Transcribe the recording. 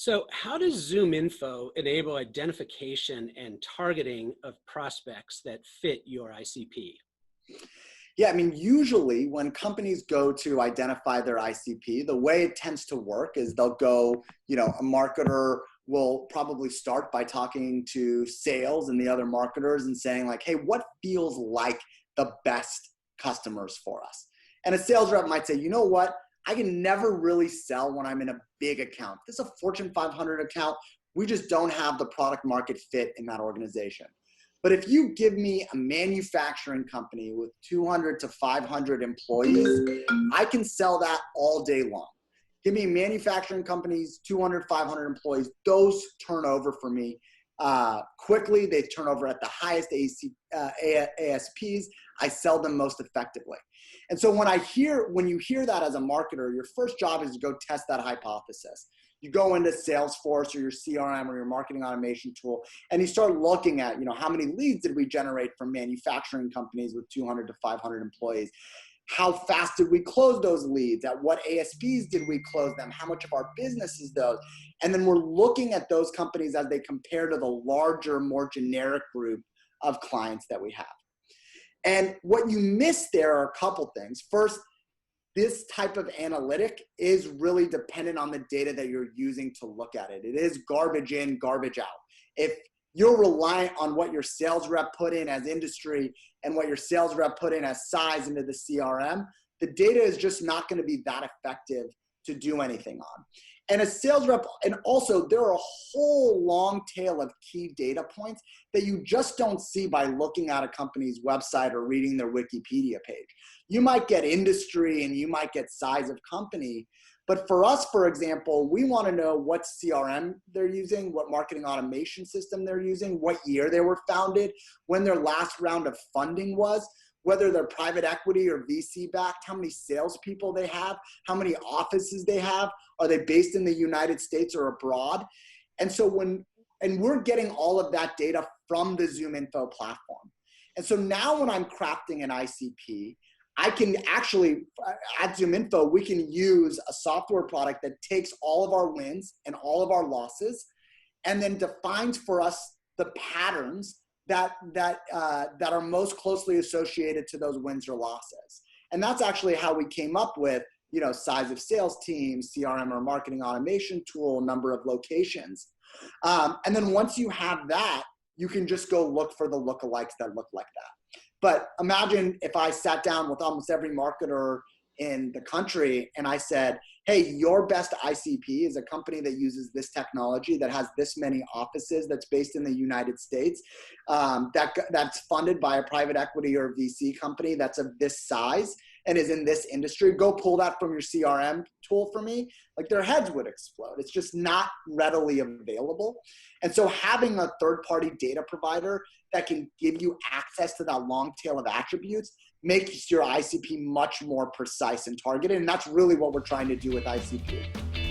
So how does Zoominfo enable identification and targeting of prospects that fit your ICP? Yeah, I mean, usually when companies go to identify their ICP, the way it tends to work is they'll go, a marketer will probably start by talking to sales and the other marketers and saying like, hey, what feels like the best customers for us? And a sales rep might say, you know what? I can never really sell when I'm in a big account. This is a Fortune 500 account. We just don't have the product market fit in that organization. But if you give me a manufacturing company with 200 to 500 employees, I can sell that all day long. Give me manufacturing companies, 200, 500 employees, those turn over for me quickly. They turn over at the highest ASPs. I sell them most effectively. And so when you hear that as a marketer, your first job is to go test that hypothesis. You go into Salesforce or your CRM or your marketing automation tool, and you start looking at, how many leads did we generate from manufacturing companies with 200 to 500 employees? How fast did we close those leads? At what ASPs did we close them? How much of our business is those? And then we're looking at those companies as they compare to the larger, more generic group of clients that we have. And what you miss there are a couple things. First, this type of analytic is really dependent on the data that you're using to look at it. It is garbage in, garbage out. If you're reliant on what your sales rep put in as industry and what your sales rep put in as size into the CRM, the data is just not going to be that effective to do anything on. And a sales rep, and also there are a whole long tail of key data points that you just don't see by looking at a company's website or reading their Wikipedia page. You might get industry and you might get size of company, but for us, for example, we want to know what CRM they're using, what marketing automation system they're using, what year they were founded, when their last round of funding was, whether they're private equity or VC backed, how many salespeople they have, how many offices they have, are they based in the United States or abroad? And so we're getting all of that data from the Zoominfo platform. And so now when I'm crafting an ICP, I can actually, at Zoominfo, we can use a software product that takes all of our wins and all of our losses and then defines for us the patterns that are most closely associated to those wins or losses. And that's actually how we came up with, size of sales teams, CRM or marketing automation tool, number of locations. And then once you have that, you can just go look for the lookalikes that look like that. But imagine if I sat down with almost every marketer in the country and I said, hey, your best ICP is a company that uses this technology, that has this many offices, that's based in the United States, that's funded by a private equity or VC company that's of this size and is in this industry. Go pull that from your CRM tool for me. Like, their heads would explode. It's just not readily available. And so having a third-party data provider that can give you access to that long tail of attributes makes your ICP much more precise and targeted. And that's really what we're trying to do with ICP.